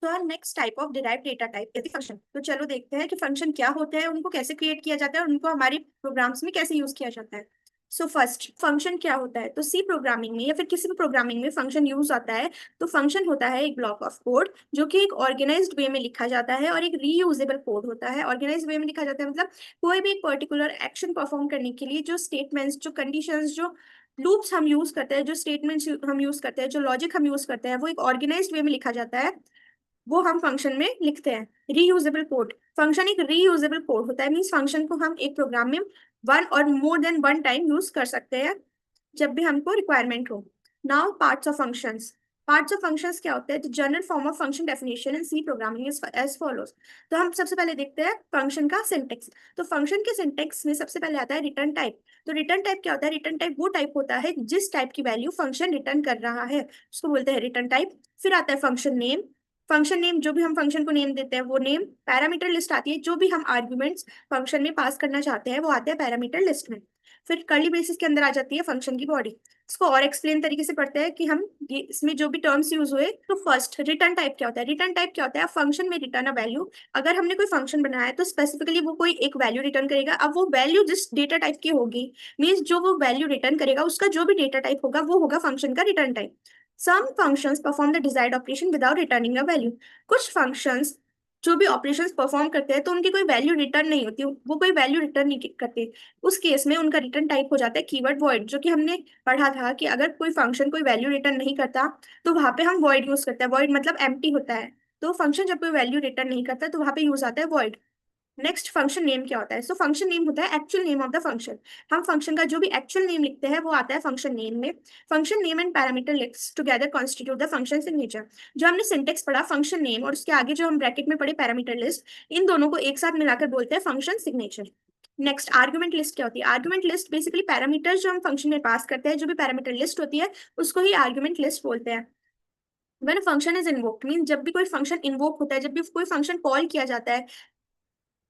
तो next type of derived data type is function. तो चलो देखते हैं कि फंक्शन क्या होते हैं, उनको कैसे क्रिएट किया जाता है और उनको हमारे प्रोग्राम्स में कैसे यूज किया जाता है। सो फर्स्ट फंक्शन क्या होता है, तो सी प्रोग्रामिंग में या फिर किसी भी प्रोग्रामिंग में फंक्शन यूज आता है। तो फंक्शन होता है एक ब्लॉक ऑफ कोड जो कि एक ऑर्गेनाइज्ड वे में लिखा जाता है और एक रीयूजेबल कोड होता है। ऑर्गेनाइज्ड वे में लिखा जाता है मतलब कोई भी एक पर्टिकुलर एक्शन परफॉर्म करने के लिए जो स्टेटमेंट्स, जो कंडीशंस, जो लूप्स हम यूज करते हैं, जो स्टेटमेंट्स हम यूज करते हैं, जो लॉजिक हम यूज करते हैं, वो एक ऑर्गेनाइज्ड वे में लिखा जाता है। वो हम फंक्शन में लिखते हैं। रीयूजेबल कोड, फंक्शन एक रीयूजेबल कोड होता है। मीन्स फंक्शन को हम एक प्रोग्राम में वन और more than one time use कर सकते हैं जब भी हमको रिक्वायरमेंट हो। Now parts of functions. Parts of functions क्या होते हैं? The general form of function definition in C programming is as follows. तो हम सबसे पहले देखते हैं फंक्शन का सिंटेक्स। तो फंक्शन के सिंटेक्स में सबसे पहले आता है रिटर्न टाइप। तो रिटर्न टाइप क्या होता है? रिटर्न टाइप वो टाइप होता है जिस टाइप की वैल्यू फंक्शन रिटर्न कर रहा है, उसको बोलते हैं रिटर्न टाइप। फिर आता है फंक्शन नेम। फंक्शन नेम, जो भी हम फंक्शन को नेम देते हैं वो नेम। पैरामीटर लिस्ट आती है, जो भी हम आर्ग्यूमेंट्स फंक्शन में पास करना चाहते हैं वो आते हैं पैरामीटर लिस्ट में। फिर कर्ली ब्रेसेस के अंदर आ जाती है फंक्शन की बॉडी। इसको और एक्सप्लेन तरीके से पढ़ते हैं कि हम ये इसमें जो भी टर्म्स यूज हुए। तो फर्स्ट रिटर्न टाइप क्या होता है? रिटर्न टाइप क्या होता है? फंक्शन में रिटर्न अ वैल्यू। अगर हमने कोई फंक्शन बनाया है तो स्पेसिफिकली वो कोई एक वैल्यू रिटर्न करेगा। अब वो वैल्यू जिस डेटा टाइप की होगी, मीन्स जो वो वैल्यू रिटर्न करेगा उसका जो भी डेटा टाइप होगा वो होगा फंक्शन का return type. Some functions perform the desired operation without returning a value. कुछ फंक्शंस जो भी ऑपरेशंस परफॉर्म करते हैं तो उनकी कोई वैल्यू रिटर्न नहीं होती, वो कोई वैल्यू रिटर्न नहीं करते। उस केस में उनका रिटर्न टाइप हो जाता है कीवर्ड वॉइड, जो कि हमने पढ़ा था कि अगर कोई फंक्शन कोई वैल्यू रिटर्न नहीं करता तो वहां पे हम वॉइड यूज करते हैं। वॉइड मतलब एम्प्टी होता है। तो फंक्शन जब कोई वैल्यू रिटर्न नहीं करता तो वहां पे यूज आता है वॉइड। नेक्स्ट फंक्शन नेम क्या होता है? सो फंक्शन नेम होता है actual name of the function. हम फंक्शन का जो भी एक्चुअल नेम लिखते हैं वो आता है फंक्शन नेम में। Function name and parameter lists together constitute the function signature. जो हमने सिंटेक्स पढ़ा फंक्शन नेम और उसके आगे जो हम ब्रैकेट में पढ़े पैरामीटर लिस्ट, इन दोनों को एक साथ मिलाकर बोलते हैं function signature. Next argument list क्या होती है? आर्गुमेंट लिस्ट बेसिकली पैरामीटर्स जो हम फंक्शन में पास करते हैं, जो भी पैरामीटर लिस्ट होती है उसको ही आर्गुमेंट लिस्ट बोलते हैं। When function is invoked, mean जब भी कोई फंक्शन इन्वोक होता है, जब भी कोई फंक्शन कॉल किया जाता है,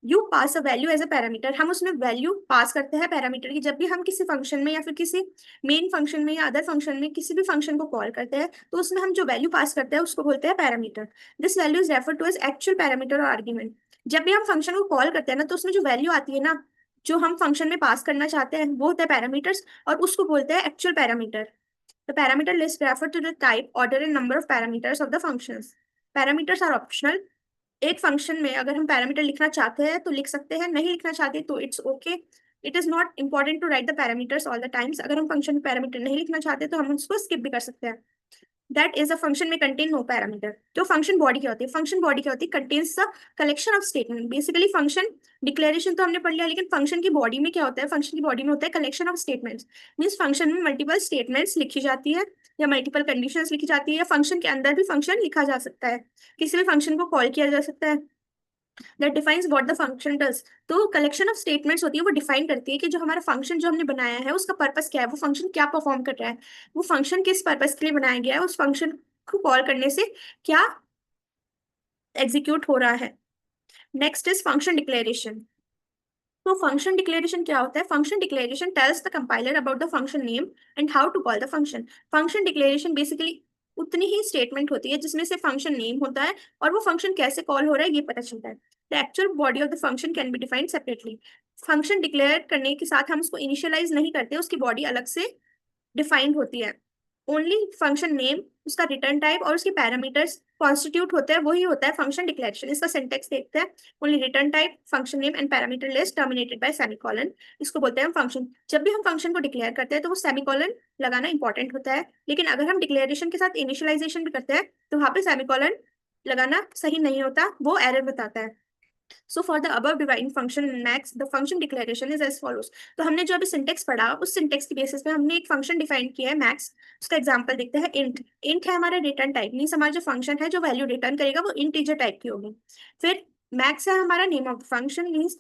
you pass a value as a parameter. हम उसमें वैल्यू पास करते हैं पैरामीटर की। जब भी हम किसी फंक्शन में या फिर किसी मेन फंक्शन में या अदर फंक्शन में किसी भी फंक्शन को कॉल करते हैं तो उसमें हम जो वैल्यू पास करते हैं उसको बोलते हैं parameter. This value is refer to as actual parameter और आर्ग्यूमेंट। जब भी हम फंक्शन को कॉल करते हैं ना तो उसमें जो वैल्यू आती है ना, जो हम फंक्शन में पास करना चाहते हैं वो होता है पैरामीटर्स और उसको बोलते हैं actual parameter. The parameter list refer to the type, order and number of parameters of the functions. Parameters are optional. एक फंक्शन में अगर हम पैरामीटर लिखना चाहते हैं तो लिख सकते हैं, नहीं लिखना चाहते तो it's okay. It is not important to write the parameters all the times. अगर हम फंक्शन में पैरामीटर नहीं लिखना चाहते तो हम उसको स्किप भी कर सकते हैं। दैट इज अ फंक्शन में कंटेन नो पैरामीटर। तो फंक्शन बॉडी क्या होती है? फंक्शन बॉडी क्या होती है? Contains the collection of statement. Basically function declaration तो हमने पढ़ लिया, लेकिन फंक्शन की बॉडी में क्या होता है? फंक्शन की बॉडी में होता है collection of statements. Means function में मल्टीपल स्टेटमेंट्स लिखी जाती है या मल्टीपल कंडीशंस लिखी जाती है, या फंक्शन के अंदर भी फंक्शन लिखा जा सकता है, किसी भी फंक्शन को कॉल किया जा सकता है। That defines what the function does. तो कलेक्शन ऑफ स्टेटमेंट्स होती है, वो डिफाइन करती है कि जो हमारा फंक्शन जो हमने बनाया है उसका पर्पस क्या है, वो फंक्शन क्या परफॉर्म कर रहा है, वो फंक्शन किस पर्पस के लिए बनाया गया है, उस फंक्शन को कॉल करने से क्या एग्जीक्यूट हो रहा है। Next is function declaration. तो फंक्शन डिक्लेरेशन क्या होता है? Function declaration tells the compiler about the function name and how to call the function. Function declaration basically उतनी ही स्टेटमेंट होती है जिसमें से फंक्शन नेम होता है और वो फंक्शन कैसे कॉल हो रहा है ये पता चलता है। The actual body of the function can be defined separately. Function declare करने के साथ हम उसको इनिशियलाइज नहीं करते, उसकी बॉडी अलग से डिफाइंड होती है। ओनली फंक्शन नेम, उसका रिटर्न टाइप और उसके पैरामीटर्स कॉन्स्टिट्यूट होते हैं, वही होता है फंक्शन डिक्लेरेशन। इसका सिंटेक्स देखते हैं। Only return type, function name and parameter list terminated bye semicolon. इसको बोलते हैं हम फंक्शन। जब भी हम फंक्शन को डिक्लेयर करते हैं तो वो सेमीकोलन लगाना इंपॉर्टेंट होता है, लेकिन अगर हम डिक्लेरेशन के साथ इनिशियलाइजेशन भी करते हैं तो वहां पे सेमीकोलन लगाना सही नहीं होता, वो एरर बताता है। So for the above defined function max the function declaration is as follows. तो हमने जो अभी सिंटेक्स पढ़ा उस सिंटेक्स की बेसिस पे हमने एक फंक्शन डिफाइन किया है मैक्स। उसका एग्जांपल देखते हैं। इंट। इंट है हमारा रिटर्न टाइप, मीन्स हमारा जो फंक्शन है जो वैल्यू रिटर्न करेगा वो इंटीजर टाइप की होगी। फिर मैक्स है हमारा name of the function, means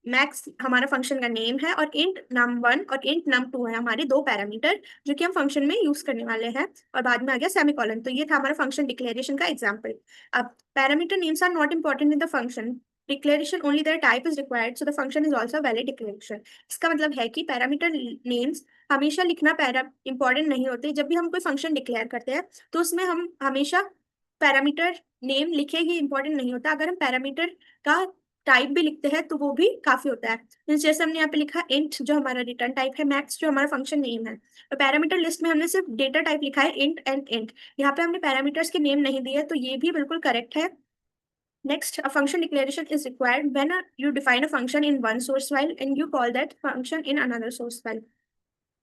max हमारा फंक्शन का नेम है, और इंट num1 और इंट num2 है हमारे दो पैरामीटर जो कि हम फंक्शन में यूज करने वाले हैं। और बाद में आ गया सेमीकोलन। तो ये था हमारा फंक्शन डिक्लेरेशन का एग्जांपल। अब parameter names are not important in the function declaration, only their type is required so the function is also valid declaration. इसका मतलब है कि पैरामीटर नेम्स हमेशा लिखना पैरा इंपॉर्टेंट नहीं होते। जब भी हम कोई फंक्शन डिक्लेयर करते हैं तो उसमें हम हमेशा पैरामीटर नेम लिखे ही इंपॉर्टेंट नहीं होता, अगर हम पैरामीटर का टाइप भी लिखते हैं तो वो भी काफी होता है। जैसे हमने यहाँ पे लिखा इंट जो हमारा रिटर्न टाइप है, मैक्स जो हमारा फंक्शन नेम है। तो पैरामीटर लिस्ट में हमने सिर्फ डेटा टाइप लिखा है इंट एंड इंट, यहाँ पे हमने पैरामीटर्स के नेम नहीं दिए, तो ये भी बिल्कुल करेक्ट है। Next, a function declaration is required when you define a function in one source file and you call that function in another source file.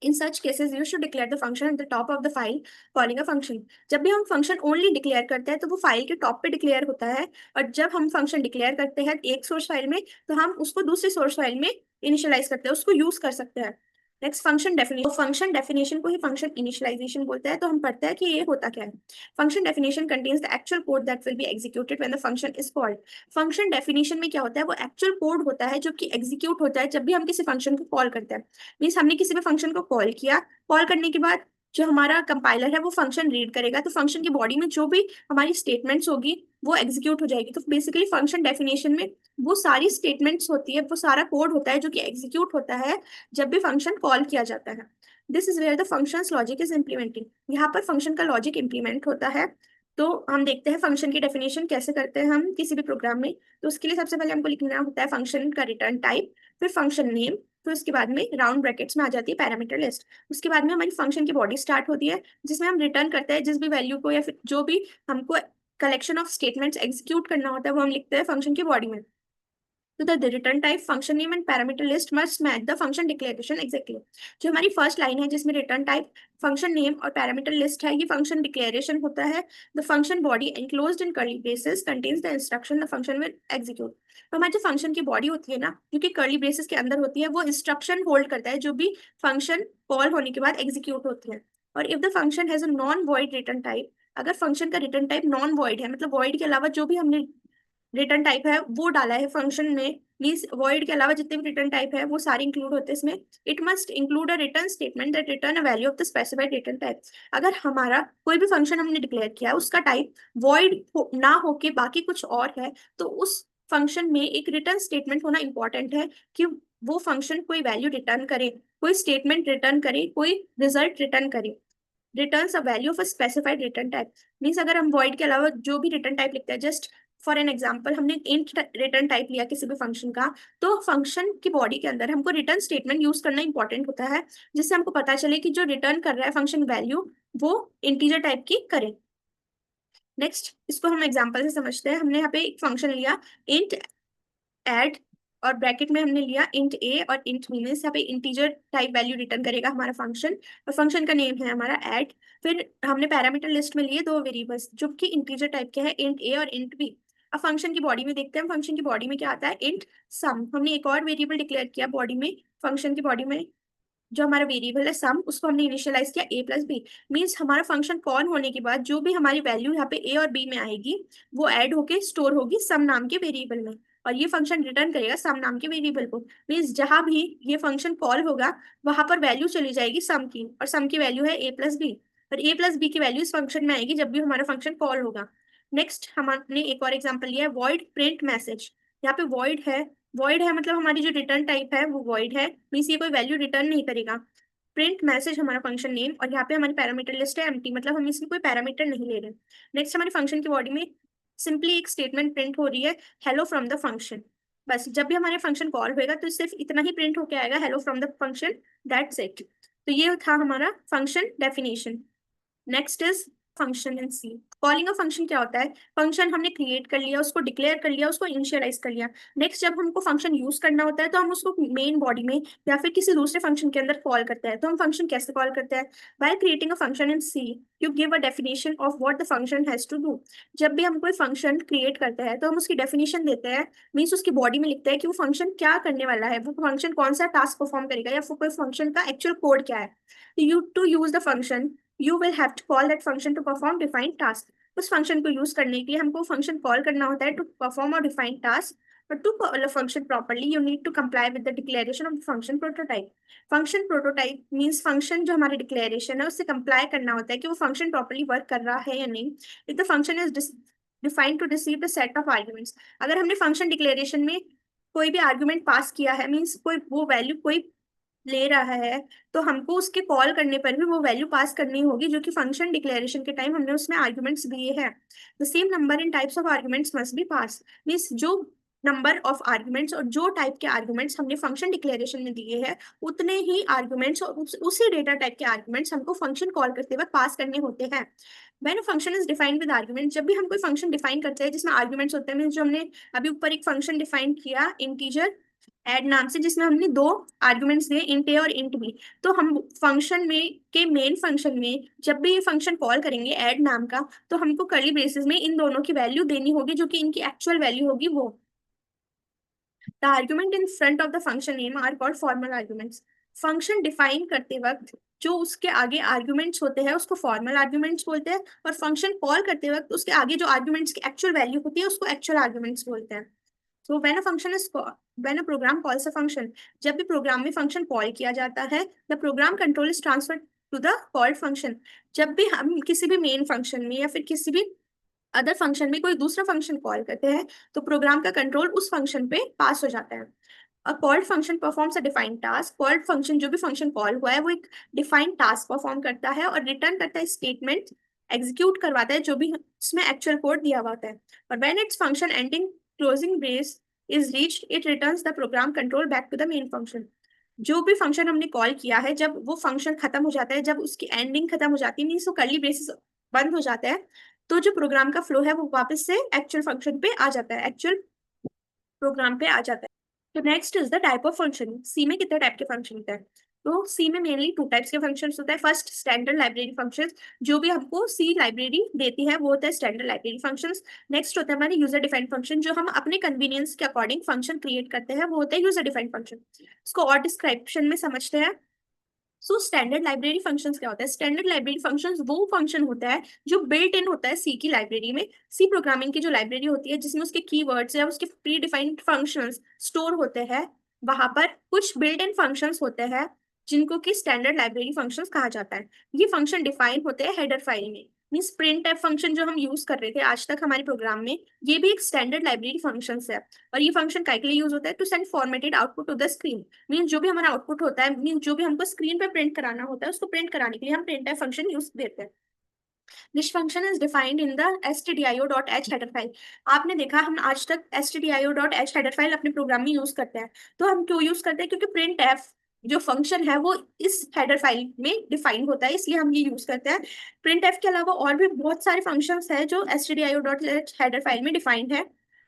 In such cases, you should declare the function at the top of the file calling a function. जब भी हम function only declare करते हैं तो वो file के top पे declare होता है, और जब हम फंक्शन डिक्लेयर करते हैं एक सोर्स फाइल में तो हम उसको दूसरी सोर्स फाइल में इनिशियलाइज करते हैं, उसको यूज कर सकते हैं। Next, function definition. Function definition को ही फंक्शन इनिशियलाइजेशन बोलते हैं। तो हम पढ़ते हैं कि ये होता क्या है। Function definition contains the actual code that will be executed when the function is called. Function definition में क्या होता है, वो एक्चुअल कोड होता है जो कि एग्जीक्यूट होता है जब भी हम किसी फंक्शन को कॉल करते हैं। मीन्स हमने किसी भी फंक्शन को कॉल किया, कॉल करने के बाद जो हमारा कंपाइलर है वो फंक्शन रीड करेगा, तो फंक्शन की बॉडी में जो भी हमारी स्टेटमेंट्स होगी वो एग्जीक्यूट हो जाएगी। तो बेसिकली फंक्शन डेफिनेशन में वो सारी स्टेटमेंट्स होती है, वो सारा कोड होता है जो कि एग्जीक्यूट होता है जब भी फंक्शन कॉल किया जाता है। This is where the functions logic is implementing. यहाँ पर फंक्शन का लॉजिक इम्प्लीमेंट होता है। तो हम देखते हैं फंक्शन की डेफिनेशन कैसे करते हैं हम किसी भी प्रोग्राम में। तो उसके लिए सबसे पहले हमको लिखना होता है फंक्शन का रिटर्न टाइप, फिर फंक्शन नेम, फिर उसके बाद में राउंड ब्रैकेट्स में आ जाती है पैरामीटर लिस्ट। उसके बाद में हमारी फंक्शन की बॉडी स्टार्ट होती है जिसमें हम रिटर्न करते हैं जिस भी वैल्यू को, या फिर जो भी हमको कलेक्शन ऑफ स्टेटमेंट्स एग्जीक्यूट करना होता है वो हम लिखते हैं फंक्शन की बॉडी में। तो the return type, function name and parameter list must match the function declaration exactly. जो हमारी फर्स्ट लाइन है जिसमें रिटर्न टाइप, फंक्शन नेम और पैरामीटर लिस्ट है, ये फंक्शन डिक्लेरेशन होता है। The function body enclosed in curly braces contains the instruction the function will execute. तो हमारी जो फंक्शन की बॉडी होती है ना, जो कि कर्ली ब्रेसेस के अंदर होती है, वो इंस्ट्रक्शन होल्ड करता है जो भी फंक्शन कॉल होने के बाद एग्जीक्यूट होती है। और if the function has a non void return type, अगर फंक्शन का रिटर्न टाइप नॉन वॉइड है, मतलब वॉइड के अलावा जो भी हमने रिटर्न टाइप है वो डाला है फंक्शन में, मीन्स वॉइड के अलावा जितने भी रिटर्न टाइप है वो सारे इंक्लूड होते हैं इसमें। It must include a return statement that return a value of the specified return type. अगर हमारा कोई भी फंक्शन हमने डिक्लेयर किया है उसका टाइप वॉइड ना होके बाकी कुछ और है, तो उस फंक्शन में एक रिटर्न स्टेटमेंट होना इंपॉर्टेंट है कि वो फंक्शन कोई वैल्यू रिटर्न करे, कोई स्टेटमेंट रिटर्न करे, कोई रिजल्ट रिटर्न करे। Returns a value of a specified return type. Means अगर हम वॉइड के अलावा जो भी रिटर्न टाइप लिखते हैं, जस्ट फॉर एन एग्जाम्पल हमने इंट रिटर्न टाइप लिया किसी भी फंक्शन का, तो फंक्शन की बॉडी के अंदर हमको रिटर्न स्टेटमेंट यूज करना इंपॉर्टेंट होता है जिससे हमको पता चले कि जो रिटर्न कर रहा है फंक्शन वैल्यू वो इंटीजर टाइप की करे। नेक्स्ट, इसको हम एग्जाम्पल से समझते हैं। हमने यहाँ पे एक फंक्शन लिया इंट एड, और ब्रैकेट में हमने लिया इंट ए और इंट बी, मीन्स यहाँ पे इंटीजर टाइप वैल्यू रिटर्न करेगा हमारा फंक्शन, और फंक्शन का नेम है हमारा ऐड। फिर हमने पैरामीटर लिस्ट में लिए दो वेरिएबल्स जो कि इंटीजर टाइप के हैं, इंट ए और इंट बी। अब फंक्शन की बॉडी में देखते हैं, फंक्शन की बॉडी में क्या आता है, इंट सम। हमने एक और वेरिएबल डिक्लेयर किया बॉडी में, फंक्शन की बॉडी में जो हमारा वेरिएबल है सम, उसको हमने इनिशियलाइज किया a प्लस बी। मीन्स हमारा फंक्शन कॉल होने के बाद जो भी हमारी वैल्यू यहाँ पे a और b में आएगी वो ऐड होके स्टोर होगी सम नाम के वेरिएबल में, और ये फंक्शन रिटर्न करेगा सम नाम के वेरिएबल को। मीन्स जहां भी ये फंक्शन कॉल होगा वहां पर वैल्यू चली जाएगी सम की, और सम की वैल्यू है a प्लस बी, और a प्लस बी की वैल्यू इस फंक्शन में आएगी जब भी हमारा फंक्शन कॉल होगा। नेक्स्ट, हमने एक और एग्जाम्पल लिया है वॉइड प्रिंट मैसेज। यहाँ पे वॉइड है, वॉइड है मतलब हमारी जो रिटर्न टाइप है वो वॉइड है, मीन्स ये कोई वैल्यू रिटर्न नहीं करेगा। प्रिंट मैसेज हमारा फंक्शन नेम, और यहाँ पे हमारी पैरामीटर लिस्ट है एम्प्टी, मतलब हम इसमें कोई पैरामीटर नहीं ले रहे। नेक्स्ट, हमारे फंक्शन की बॉडी में सिंपली एक स्टेटमेंट प्रिंट हो रही है, हेलो फ्रॉम द फंक्शन। बस जब भी हमारे फंक्शन कॉल होएगा तो सिर्फ इतना ही प्रिंट होके आएगा, hello from the function, that's it. तो ये था हमारा function definition. Next is function in C. Calling a function क्या होता है, फंक्शन हमने क्रिएट कर लिया, उसको डिक्लेयर कर लिया, उसको इनिशियलाइज कर लिया। नेक्स्ट, जब हमको फंक्शन यूज करना होता है तो हम उसको मेन बॉडी में या फिर किसी दूसरे फंक्शन के अंदर कॉल करते हैं। तो हम फंक्शन कैसे कॉल करते हैं, by creating a function in C you give a definition of what the function has to do. जब भी हम कोई फंक्शन क्रिएट करते हैं तो हम उसकी डेफिनेशन देते हैं, मीन्स उसकी बॉडी में लिखते हैं कि वो फंक्शन क्या करने वाला है, वो फंक्शन कौन सा टास्क परफॉर्म करेगा, या फिर कोई फंक्शन का एक्चुअल कोड क्या है। You to use the function you will have to call that function to perform defined task। उस फंक्शन को यूज करने के लिए हमको फंक्शन कॉल करना होता है टू परफॉर्म और defined task. But to call a function properly, you need to comply with the declaration of the function prototype। function prototype means function जो हमारी declaration है उससे comply करना होता है कि वो function properly work कर रहा है या नहीं। If the function is defined to receive the set of arguments, अगर हमने function declaration में कोई भी argument पास किया है, means कोई वो value कोई ले रहा है, तो हमको उसके कॉल करने पर भी वो वैल्यू पास करनी होगी जो कि फंक्शन डिक्लेरेशन के टाइम हमने उसमें आर्ग्यूमेंट्स दिए हैं। The same number in types of arguments must be pass. Means जो नंबर ऑफ आर्ग्यूमेंट्स और जो टाइप के आर्ग्यूमेंट्स हमने फंक्शन डिक्लेरेशन में दिए हैं, उतने ही आर्ग्यूमेंट्स और उसी डेटा टाइप के आर्ग्यूमेंट्स हमको फंक्शन कॉल करते वक्त पास करने होते हैं। When a function is defined with argument, जब भी हम कोई फंक्शन डिफाइन करते हैं जिसमें आर्ग्यूमेंट्स होते हैं, जो हमने अभी ऊपर एक फंक्शन डिफाइन किया इंटीजर ऐड नाम से, जिसमें हमने दो आर्गुमेंट्स दिए इंट ए और इंट बी। तो हम फंक्शन में के मेन फंक्शन में जब भी ये फंक्शन कॉल करेंगे ऐड नाम का, तो हमको कर्ली ब्रेसेस में इन दोनों की वैल्यू देनी होगी जो कि इनकी एक्चुअल वैल्यू होगी वो। The argument in front of the function name are called formal arguments. Function define करते वक्त जो उसके आगे आर्गुमेंट्स होते हैं उसको फॉर्मल आर्गुमेंट्स बोलते हैं, और फंक्शन कॉल करते वक्त उसके आगे जो आर्गुमेंट्स की एक्चुअल वैल्यू होती है उसको एक्चुअल आर्गुमेंट्स बोलते हैं। So when a program calls a function, जब भी प्रोग्राम में फंक्शन कॉल किया जाता है, the program control is transferred to the called function. जब भी हम किसी भी मेन फंक्शन में या फिर किसी भी अदर फंक्शन में कोई दूसरा फंक्शन कॉल करते हैं, तो प्रोग्राम का कंट्रोल उस फंक्शन पे पास हो जाता है। अ called function performs a defined task. Called function जो भी फंक्शन कॉल हुआ है वो एक डिफाइंड टास्क परफॉर्म करता है और रिटर्न करता है स्टेटमेंट, एग्जीक्यूट करवाता है जो भी इसमें एक्चुअल कोड दिया हुआ होता है। और when it's function ending closing brace is reached, it returns the program control back to the main function. जो भी फंक्शन हमने कॉल किया है, जब वो फंक्शन खत्म हो जाता है, जब उसकी एंडिंग खत्म हो जाती है, मीन्स वो कर्ली ब्रेसेस बंद हो जाता है, तो जो प्रोग्राम का फ्लो है वो वापस से एक्चुअल फंक्शन पे आ जाता है, एक्चुअल प्रोग्राम पे आ जाता है। तो next is the type of function. C में कितने टाइप के फंक्शन होते हैं? तो सी में मेनली टू टाइप्स के फंक्शंस होते हैं। फर्स्ट स्टैंडर्ड लाइब्रेरी फंक्शंस, जो भी हमको सी लाइब्रेरी देती है वो होता है स्टैंडर्ड लाइब्रेरी फंक्शंस। नेक्स्ट होता है हमारे यूजर डिफाइंड फंक्शन, जो हम अपने कन्वीनियंस के अकॉर्डिंग फंक्शन क्रिएट करते हैं, वो होता है यूजर डिफाइंड फंक्शन। इसको और डिस्क्रिप्शन में समझते हैं। सो स्टैंडर्ड लाइब्रेरी फंक्शंस क्या होता है? स्टैंडर्ड लाइब्रेरी फंक्शंस वो फंक्शन होता है जो बिल्ट इन होता है सी की लाइब्रेरी में। सी प्रोग्रामिंग की जो लाइब्रेरी होती है जिसमें उसके कीवर्ड्स या उसके प्री डिफाइंड फंक्शंस स्टोर होते हैं, वहां पर कुछ बिल्ट इन फंक्शंस होते हैं जिनको कि स्टैंडर्ड लाइब्रेरी फंक्शंस कहा जाता है। ये फंक्शन डिफाइन होते हैं हेडर फाइल में। मीन्स प्रिंट एफ फंक्शन जो हम यूज कर रहे थे आज तक हमारे प्रोग्राम में, ये भी एक स्टैंडर्ड लाइब्रेरी फंक्शन है। और ये फंक्शन काय के लिए यूज होता है? To send formatted output to the screen. Mean जो भी हमारा आउटपुट होता है, मीन जो भी हमको स्क्रीन पे प्रिंट कराना होता है, उसको प्रिंट कराने के लिए हम प्रिंट एफ फंक्शन यूज देते हैं। This function is defined in the stdio.h header file. आपने देखा हम आज तक stdio.h हेडर फाइल अपने प्रोग्राम में यूज करते हैं। तो हम क्यों यूज करते हैं? क्योंकि प्रिंट एफ जो फंक्शन है वो इस हेडर फाइल में डिफाइन होता है, इसलिए हम ये यूज करते हैं। प्रिंट एफ के अलावा और भी बहुत सारे फंक्शंस हैं जो stdio.h हेडर फाइल में डिफाइंड है,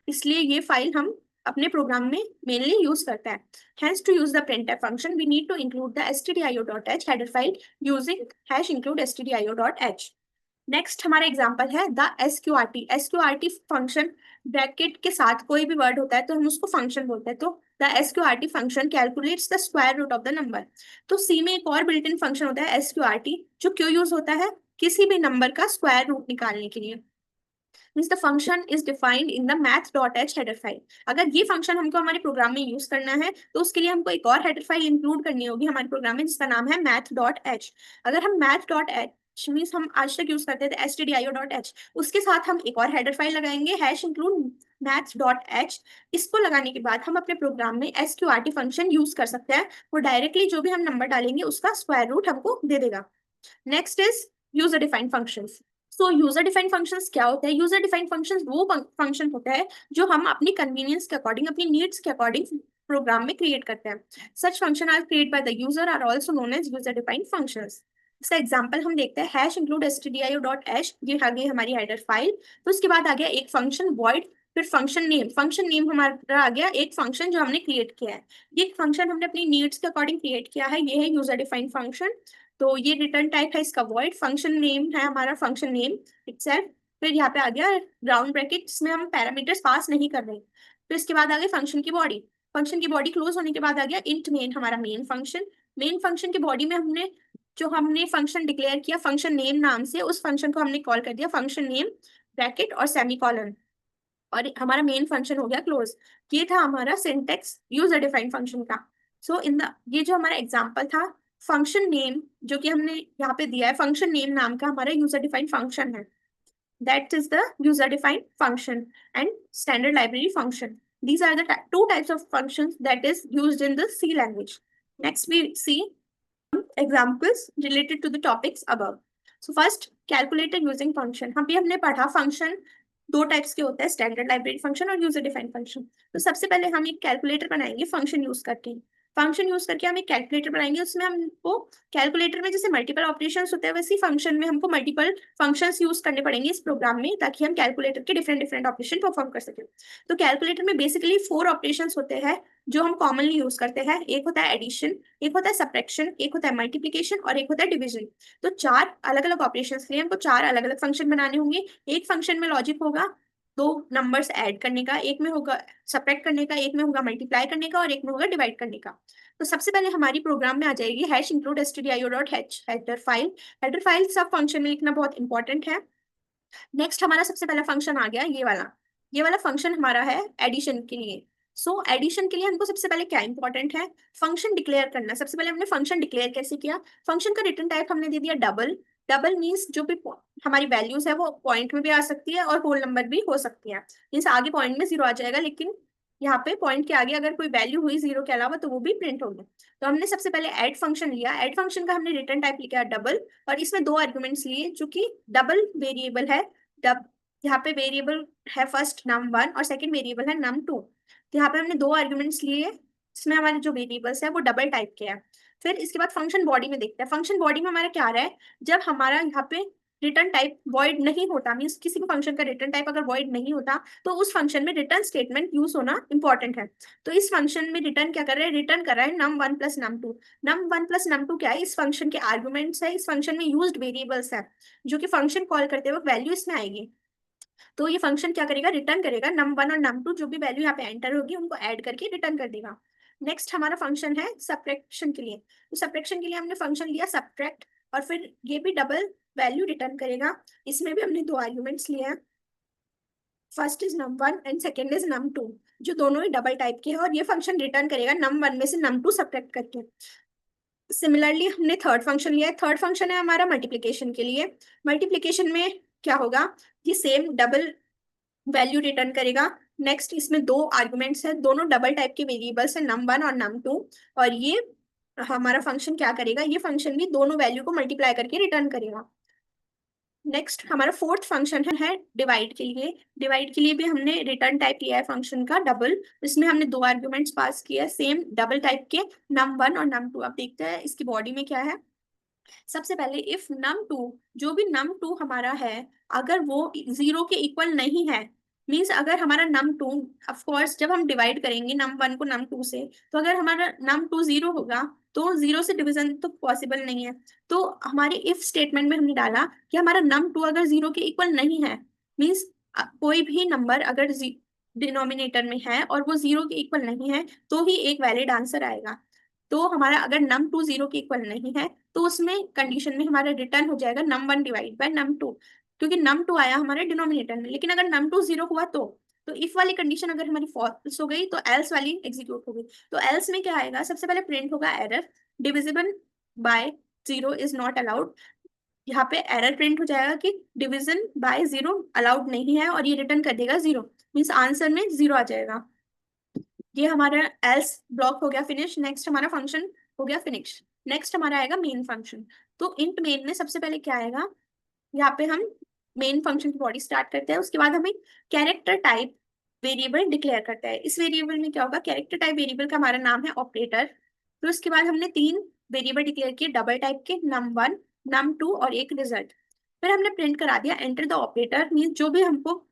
इसलिए ये फाइल हम अपने प्रोग्राम में मेनली यूज करते हैं। Hence, to use the printf function, we need to include the stdio.h header file using #include stdio.h। Next हमारा एग्जांपल है the SQRT. SQRT function bracket के साथ कोई भी वर्ड होता है तो हम उसको फंक्शन बोलते हैं। तो the SQRT function calculates the square root of the number. तो सी में एक और बिल्ट इन फंक्शन होता है एसक्यूआरटी, जो क्यों यूज होता है? किसी भी नंबर का स्क्वायर रूट निकालने के लिए। Means the function is defined in the math.h header file. अगर ये फंक्शन हमको हमारे प्रोग्राम में यूज करना है तो उसके लिए हमको एक और हेडर फाइल इंक्लूड करनी होगी हमारे प्रोग्राम में जिसका नाम है math.h। अगर हम math.h मीन्स हम आज तक यूज करते थे stdio.h, उसके साथ हम एक और हेडर फाइल लगाएंगे #include math.h। इसको लगाने के बाद हम अपने प्रोग्राम में sqrt फंक्शन यूज कर सकते हैं। वो डायरेक्टली जो भी हम नंबर डालेंगे उसका स्क्वायर रूट हमको दे देगा। Next is user defined functions. So user defined functions क्या होते हैं? यूजर डिफाइंड फंक्शंस वो फंक्शन होता है जो हम अपनी कन्वीनियंस के अकॉर्डिंग, अपनी नीड्स के अकॉर्डिंग प्रोग्राम में क्रिएट करते हैं। Such function are create by the user are also known as user defined functions. इसका एग्जांपल हम देखते हैं #include stdio.h। ये आ गई हमारी हेडर फाइल। तो उसके बाद आ गया एक फंक्शन वॉइड, फिर फंक्शन नेम। फंक्शन नेम हमारा आ गया एक फंक्शन जो हमने क्रिएट किया है। ये फंक्शन हमने अपनी नीड्स के अकॉर्डिंग क्रिएट किया है, ये है यूजर डिफाइंड फंक्शन। तो ये रिटर्न टाइप है इसका वॉइड। फंक्शन नेम है हमारा फंक्शन नेम इटसेल्फ। फिर यहाँ पे आ गया राउंड ब्रैकेट जिसमें हम पैरामीटर्स पास नहीं कर रहे। फिर इसके बाद आ गई फंक्शन की बॉडी। फंक्शन की बॉडी क्लोज होने के बाद आ गया इंट मेन, हमारा मेन फंक्शन। मेन फंक्शन की बॉडी में हमने फंक्शन डिक्लेयर किया फंक्शन नेम नाम से, उस फंक्शन को हमने कॉल कर दिया फंक्शन नेम ब्रैकेट और सेमीकोलन, और हमारा मेन फंक्शन हो गया क्लोज। ये था हमारा सिंटेक्स यूजर डिफाइंड फंक्शन का। सो इन द ये जो हमारा एग्जांपल था फंक्शन नेम जो कि हमने यहाँ पे दिया है, फंक्शन नेम नाम का हमारा यूजर डिफाइंड फंक्शन है। That is the user defined function and standard library function. These are the two types of functions that is used in the C language. Next we see examples related to the topics above. So first, calculator using function. हम भी हमने पढ़ा function दो types के होते हैं, standard library function और user defined function. तो सबसे पहले हम एक कैलकुलेटर बनाएंगे फंक्शन यूज करके। फंक्शन यूज करके हम एक कैलकुलेटर बनाएंगे, उसमें हमको कैलकुलेटर में जैसे मल्टीपल ऑपरेशंस होते हैं वैसे ही फंक्शन में हमको मल्टीपल फंक्शंस यूज करने पड़ेंगे इस प्रोग्राम में, ताकि हम कैलकुलेटर के डिफरेंट डिफरेंट ऑपरेशन परफॉर्म कर सकें। तो कैलकुलेटर में बेसिकली 4 ऑपरेशंस होते हैं जो हम कॉमनली यूज करते हैं। एक होता है एडिशन, एक होता है सब्ट्रैक्शन, एक होता है मल्टीप्लिकेशन और एक होता है डिवीजन। तो 4 अलग अलग ऑपरेशंस के लिए हमको 4 अलग अलग फंक्शन बनाने होंगे। एक फंक्शन में लॉजिक होगा 2 नंबर्स ऐड करने का, एक में होगा सब्ट्रैक्ट करने का, एक में होगा मल्टीप्लाई करने का और एक में होगा डिवाइड करने का। तो सबसे पहले हमारी प्रोग्राम में आ जाएगी hash include stdio dot h header file. Header file सब फंक्शन में लिखना बहुत इंपॉर्टेंट है। नेक्स्ट हमारा सबसे पहला फंक्शन आ गया ये वाला फंक्शन हमारा है एडिशन के लिए। सो एडिशन के लिए हमको सबसे पहले क्या इंपॉर्टेंट है, फंक्शन डिक्लेयर करना। सबसे पहले हमने फंक्शन डिक्लेयर कैसे किया, फंक्शन का रिटर्न टाइप हमने दे दिया डबल। डबल मीन्स जो भी हमारी वैल्यूज है वो पॉइंट में भी आ सकती है और होल नंबर भी हो सकती है। मीन्स आगे पॉइंट में 0 आ जाएगा, लेकिन यहाँ पे पॉइंट के आगे अगर कोई वैल्यू हुई 0 के अलावा तो वो भी प्रिंट होगी। तो हमने सबसे पहले ऐड फंक्शन लिया, ऐड फंक्शन का हमने रिटर्न टाइप लिखा डबल और इसमें 2 आर्गुमेंट्स लिए जो कि डबल वेरिएबल है। डब यहाँ पे वेरिएबल है फर्स्ट num1 और सेकंड वेरिएबल है num2। तो यहाँ पे हमने 2 आर्गुमेंट्स लिए, इसमें हमारे जो वेरिएबल्स है वो डबल टाइप के हैं। फिर इसके बाद फंक्शन बॉडी में देखते हैं, फंक्शन बॉडी में हमारा क्या आ रहा है, जब हमारा यहाँ पे रिटर्न टाइप वॉइड नहीं होता, मीन्स किसी भी फंक्शन का रिटर्न टाइप अगर वॉइड नहीं होता तो उस फंक्शन में रिटर्न स्टेटमेंट यूज होना इंपॉर्टेंट है। तो इस फंक्शन में रिटर्न क्या कर रहा है, रिटर्न कर रहा है num1 plus num2। num1 plus num2 क्या है, इस फंक्शन के आर्गुमेंट्स है, इस फंक्शन में यूज्ड वेरिएबल्स है जो कि फंक्शन कॉल करते वक्त वैल्यू इसमें आएगी। तो ये फंक्शन क्या करेगा, रिटर्न करेगा num1 और num2 जो भी वैल्यू यहाँ पे एंटर होगी उनको ऐड करके रिटर्न कर देगा। नेक्स्ट हमारा फंक्शन है सब्ट्रैक्शन के लिए। तो सब्ट्रैक्शन के लिए हमने फंक्शन लिया सब्ट्रैक्ट और फिर ये भी डबल वैल्यू रिटर्न करेगा। इसमें भी हमने 2 आर्ग्यूमेंट्स लिए हैं, first is num1 and second is num2 जो दोनों ही डबल टाइप के हैं, और ये फंक्शन रिटर्न करेगा num1 में से num2 सब्ट्रैक्ट करके। सिमिलरली हमने थर्ड फंक्शन लिया है, थर्ड फंक्शन है हमारा मल्टीप्लिकेशन के लिए। मल्टीप्लिकेशन में क्या होगा, ये सेम डबल वैल्यू रिटर्न करेगा। नेक्स्ट इसमें 2 आर्गुमेंट्स है, दोनों डबल टाइप के वेरिएबल्स है num1 और num2। और ये हमारा फंक्शन क्या करेगा, ये फंक्शन भी दोनों वैल्यू को मल्टीप्लाई करके रिटर्न करेगा। नेक्स्ट हमारा फोर्थ फंक्शन है डिवाइड के लिए। डिवाइड के लिए भी हमने रिटर्न टाइप लिया है फंक्शन का डबल, इसमें हमने 2 आर्गुमेंट्स पास किया है सेम डबल टाइप के num1 और num2। अब देखते हैं इसकी बॉडी में क्या है। सबसे पहले इफ num2 जो भी num2 हमारा है अगर वो 0 के इक्वल नहीं है, मीन्स अगर हमारा num2 ऑफ कोर्स जब हम डिवाइड करेंगे num1 को num2 से, तो अगर हमारा num2 0 होगा तो 0 से डिवीजन तो पॉसिबल नहीं है। तो हमारे इफ स्टेटमेंट में हमने डाला कि हमारा num2 अगर 0 के इक्वल नहीं है, मीन्स कोई भी नंबर अगर डिनोमिनेटर में है और वो 0 के इक्वल नहीं है तो ही एक वैलिड आंसर आएगा। तो हमारा अगर num2 0 के इक्वल नहीं है तो उसमें कंडीशन में हमारा रिटर्न हो जाएगा num1 डिवाइड बाय num2, क्योंकि num2 आया हमारे डिनोमिनेटर में। लेकिन अगर num2 0 हुआ तो इफ वाली कंडीशन अगर हमारी फॉल्स हो गई तो एल्स वाली एग्जीक्यूट हो गई। तो एल्स में क्या आएगा, सबसे पहले प्रिंट होगा error divisible by 0 is not allowed. यहाँ पे एरर प्रिंट हो जाएगा कि डिवीजन बाय 0 अलाउड नहीं है और ये रिटर्न कर देगा 0, मीन्स आंसर में 0 आ जाएगा। ये हमारा एल्स ब्लॉक हो गया फिनिश। नेक्स्ट हमारा फंक्शन हो गया फिनिश। नेक्स्ट हमारा आएगा मेन फंक्शन। तो इंट मेन में सबसे पहले क्या आएगा, यहाँ पे हम मेन फंक्शन की बॉडी स्टार्ट करते हैं, उसके बाद हमें कैरेक्टर टाइप वेरिएबल डिक्लेयर करता है। इस वेरिएबल में क्या होगा, कैरेक्टर टाइप वेरिएबल का हमारा नाम है ऑपरेटर। फिर उसके बाद हमने 3 वेरिएबल डिक्लेयर किए डबल टाइप के num1 num2 और एक रिजल्ट। फिर हमने प्रिंट करा दिया एंटर द ऑपरेटर, मीन जो भी हमको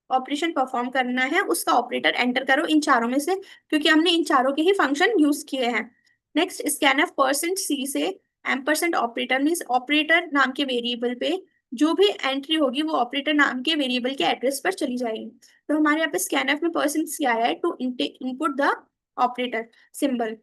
ऑपरेशन परफॉर्म करना है उसका ऑपरेटर एंटर करो इन चारों में से, क्योंकि हमने इन चारों के ही फंक्शन यूज किए हैं। नेक्स्ट स्कैनफ %c से एम्परसेंट ऑपरेटर, मीन्स ऑपरेटर नाम के वेरिएबल पे जो भी एंट्री होगी वो ऑपरेटर नाम के वेरिएबल के एड्रेस पर चली जाएगी। तो हमारे यहाँ पे स्कैनफ में %c आया है to input the operator symbol.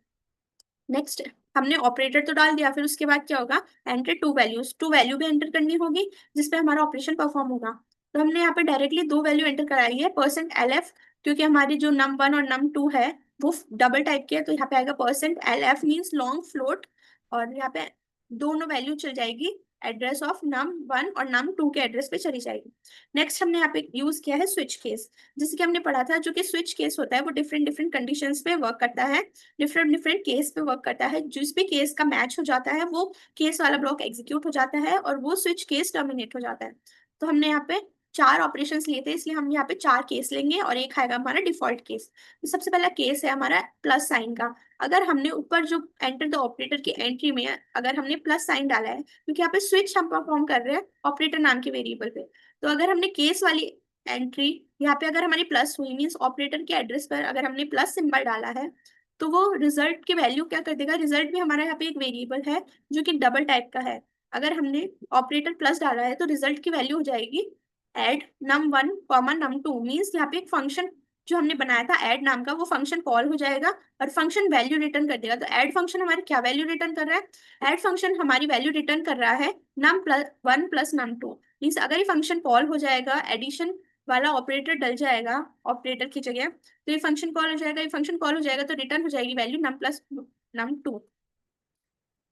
Next हमने ऑपरेटर तो डाल दिया, फिर उसके बाद क्या होगा, एंटर 2 वैल्यूज, 2 वैल्यू भी एंटर करनी होगी जिसपे हमारा ऑपरेशन परफॉर्म होगा। तो हमने यहाँ पे डायरेक्टली 2 वैल्यू एंटर कराई है %lf, क्योंकि हमारी जो num1 और num2 है वो डबल टाइप की है। तो यहाँ पे आएगा %lf मीन्स लॉन्ग फ्लोट, और यहाँ पे दोनों वैल्यू चल जाएगी एड्रेस ऑफ num1 और num2 के एड्रेस पे चली जाएगी। नेक्स्ट हमने यहाँ पे यूज किया है स्विच केस, जैसे कि हमने पढ़ा था, जो कि स्विच केस होता है वो डिफरेंट डिफरेंट कंडीशंस पे वर्क करता है, डिफरेंट डिफरेंट केस पे वर्क करता है। जिस भी केस का मैच हो जाता है वो केस वाला ब्लॉक एग्जीक्यूट हो जाता है और वो स्विच केस टर्मिनेट हो जाता है। तो हमने यहाँ पे चार ऑपरेशंस लिए थे, इसलिए हम यहाँ पे चार केस लेंगे और एक आएगा हमारा डिफॉल्ट केस। तो सबसे पहला केस है हमारा प्लस साइन का। अगर हमने ऊपर जो एंटर द ऑपरेटर की एंट्री में अगर हमने प्लस साइन डाला है, क्योंकि यहाँ पे स्विच हम परफॉर्म कर रहे हैं ऑपरेटर नाम के वेरिएबल पे, तो अगर हमने केस वाली एंट्री यहाँ पे अगर हमारी प्लस हुई, मीन्स ऑपरेटर के एड्रेस पर अगर हमने प्लस सिंबल डाला है, तो वो रिजल्ट की वैल्यू क्या कर देगा, रिजल्ट भी हमारा यहाँ पे एक वेरिएबल है जो कि डबल टाइप का है। अगर हमने ऑपरेटर प्लस डाला है तो रिजल्ट की वैल्यू हो जाएगी add num1 comma num2, means यहाँ पे एक फंक्शन जो हमने बनाया था ऐड नाम का, वो फंक्शन कॉल हो जाएगा और फंक्शन वैल्यू रिटर्न कर देगा। तो ऐड फंक्शन हमारी क्या वैल्यू रिटर्न कर रहा है, ऐड फंक्शन हमारी वैल्यू रिटर्न कर रहा है num1 प्लस num2। मीन्स अगर ये फंक्शन कॉल हो जाएगा, एडिशन वाला ऑपरेटर डल जाएगा ऑपरेटर की जगह, तो ये फंक्शन कॉल हो जाएगा, ये फंक्शन कॉल हो जाएगा तो रिटर्न हो जाएगी वैल्यू num प्लस num2।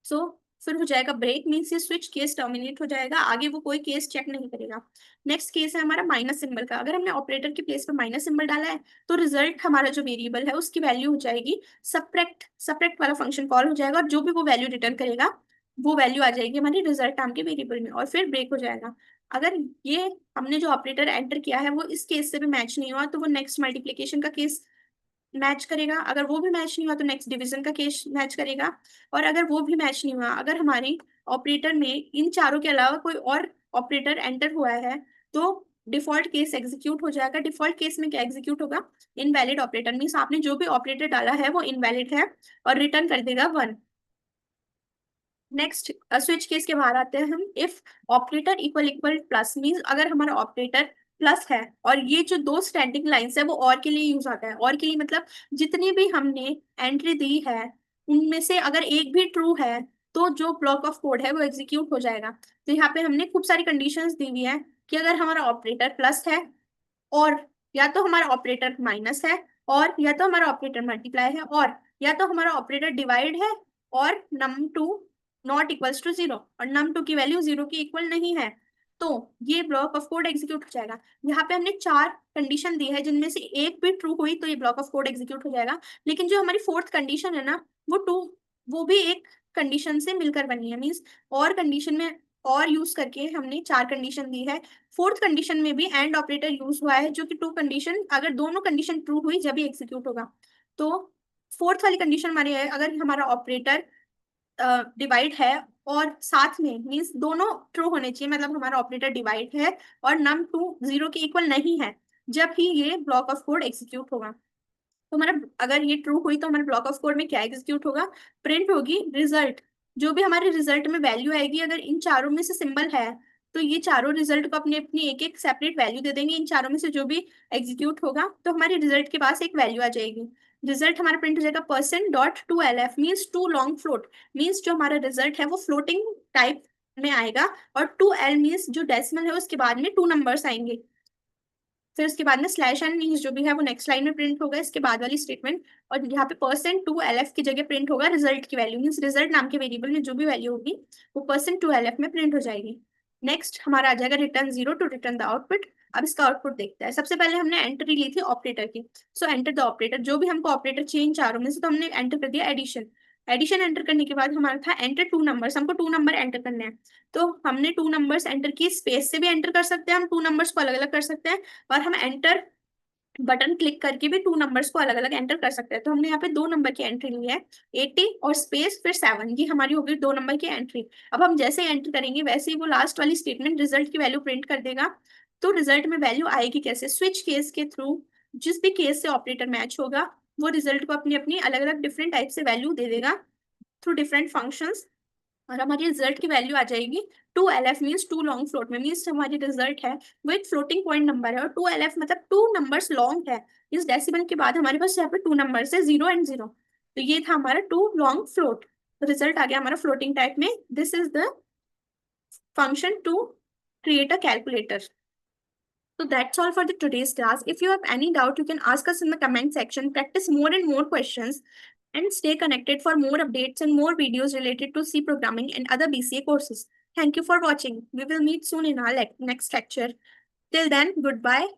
सो फिर हो जाएगा ब्रेक, मीन्स ये स्विच केस टर्मिनेट हो जाएगा, आगे वो कोई केस चेक नहीं करेगा। नेक्स्ट केस है हमारा माइनस सिंबल का। अगर हमने ऑपरेटर के प्लेस पर माइनस सिंबल डाला है तो रिजल्ट हमारा जो वेरिएबल है उसकी वैल्यू हो जाएगी सब्ट्रैक्ट, सब्ट्रैक्ट वाला फंक्शन कॉल हो जाएगा और जो भी वो वैल्यू रिटर्न करेगा वो वैल्यू आ जाएगी हमारी रिजल्ट नाम के वेरिएबल में और फिर ब्रेक हो जाएगा। अगर ये हमने जो ऑपरेटर एंटर किया है वो इस केस से भी मैच नहीं हुआ तो वो नेक्स्ट मल्टीप्लीकेशन का केस मैच करेगा, अगर वो भी मैच नहीं हुआ तो नेक्स्ट डिवीजन का केस मैच करेगा, और अगर वो भी मैच नहीं हुआ, अगर हमारी ऑपरेटर में इन चारों के अलावा कोई और ऑपरेटर एंटर हुआ है तो डिफॉल्ट केस एग्जीक्यूट हो जाएगा। डिफॉल्ट केस में क्या एग्जीक्यूट होगा, इनवैलिड ऑपरेटर, मीन्स आपने जो भी ऑपरेटर डाला है वो इनवैलिड है और रिटर्न कर देगा 1। नेक्स्ट स्विच केस के बाहर आते हैं हम। If operator equal equal plus, means अगर हमारा ऑपरेटर प्लस है और ये जो दो स्टैंडिंग लाइंस है वो और के लिए यूज आता है, और के लिए मतलब जितनी भी हमने एंट्री दी है उनमें से अगर एक भी ट्रू है तो जो ब्लॉक ऑफ कोड है वो एग्जीक्यूट हो जाएगा। तो यहाँ पे हमने खूब सारी कंडीशंस दी हुई है कि अगर हमारा ऑपरेटर प्लस है और या तो हमारा ऑपरेटर माइनस है और या तो हमारा ऑपरेटर मल्टीप्लाई है और या तो हमारा ऑपरेटर डिवाइड है और num2 नॉट इक्वल्स टू 0 और num2 की वैल्यू 0 की इक्वल नहीं है, तो ये ब्लॉक ऑफ कोड एग्जीक्यूट हो जाएगा। यहाँ पे हमने चार कंडीशन दी है जिनमें से एक भी ट्रू हुई तो ये ब्लॉक ऑफ कोड एग्जीक्यूट हो जाएगा, लेकिन जो हमारी फोर्थ कंडीशन है ना वो टू, वो भी एक कंडीशन से मिलकर बनी है, मीन्स और कंडीशन में और यूज करके हमने चार कंडीशन दी है। फोर्थ कंडीशन में भी एंड ऑपरेटर यूज हुआ है जो कि टू कंडीशन, अगर दोनों कंडीशन ट्रू हुई जब ही एग्जीक्यूट होगा। तो फोर्थ वाली कंडीशन हमारी है अगर हमारा ऑपरेटर डिवाइड है और साथ में, मीन्स दोनों ट्रू होने चाहिए, मतलब हमारा ऑपरेटर डिवाइड है और num2 0 के इक्वल नहीं है, जब ही ये ब्लॉक ऑफ कोड एग्जीक्यूट होगा। तो हमारा अगर ये ट्रू हुई तो हमारे ब्लॉक ऑफ कोड में क्या एग्जीक्यूट होगा, प्रिंट होगी रिजल्ट। जो भी हमारे रिजल्ट में वैल्यू आएगी अगर इन चारों में से सिंबल है तो ये चारों रिजल्ट को अपनी अपनी एक एक सेपरेट वैल्यू दे देंगे। इन चारों में से जो भी एग्जीक्यूट होगा तो हमारे रिजल्ट के पास एक वैल्यू आ जाएगी। रिजल्ट हमारा प्रिंट हो जाएगा %.2lf, means two long float, means जो हमारा रिजल्ट है वो फ्लोटिंग टाइप में आएगा और 2l मीन्स जो डेसिमल है उसके बाद में टू नंबर्स आएंगे, फिर उसके बाद में स्लैश एंड मीन्स जो भी है वो नेक्स्ट लाइन में प्रिंट होगा इसके बाद वाली स्टेटमेंट, और यहाँ पे %2lf की जगह प्रिंट होगा रिजल्ट की वैल्यू, मीन्स रिजल्ट नाम के वेरिएबल में जो भी वैल्यू होगी वो %2lf में प्रिंट हो जाएगी। नेक्स्ट हमारा आ जाएगा return 0 to return the output. अब इसका आउटपुट देखते हैं। सबसे पहले हमने एंट्री ली थी ऑपरेटर की, सो एंटर द ऑपरेटर, जो भी हमको ऑपरेटर चाहिए इन चारों में से तो हमने एंटर कर दिया एडिशन। एडिशन एंटर करने के बाद हमारा था एंटर टू नंबर्स, हमको टू नंबर एंटर करने हैं, तो हमने टू नंबर्स एंटर की, स्पेस से भी एंटर कर सकते हैं हम टू नंबर्स को अलग अलग कर सकते हैं और हम एंटर बटन क्लिक करके भी टू नंबर्स को अलग अलग एंटर कर सकते हैं। तो हमने यहाँ पे दो नंबर की एंट्री ली है 80 और स्पेस फिर 7, ये हमारी होगी दो नंबर की एंट्री। अब हम जैसे ही एंटर करेंगे वैसे ही वो लास्ट वाली स्टेटमेंट रिजल्ट की वैल्यू प्रिंट कर देगा। तो रिजल्ट में वैल्यू आएगी कैसे, स्विच केस के थ्रू, जिस भी केस से ऑपरेटर मैच होगा वो रिजल्ट को अपनी अपनी अलग अलग डिफरेंट टाइप से वैल्यू दे देगा थ्रू डिफरेंट फंक्शंस, और हमारी रिजल्ट की वैल्यू आ जाएगी 2lf, means two long float में, मीन्स हमारी रिजल्ट है वो एक फ्लोटिंग पॉइंट नंबर है और 2lf मतलब टू नंबर्स लॉन्ग है। इस डेसिमल के बाद हमारे पास यहाँ पे टू नंबर्स है 0 एंड 0, तो ये था हमारा टू लॉन्ग फ्लोट, तो रिजल्ट आ गया हमारा फ्लोटिंग टाइप में। This is the function to create a calculator. So that's all for the today's class. If you have any doubt, you can ask us in the comment section. Practice more and more questions and stay connected for more updates and more videos related to C programming and other BCA courses. Thank you for watching. We will meet soon in our next lecture. Till then, goodbye.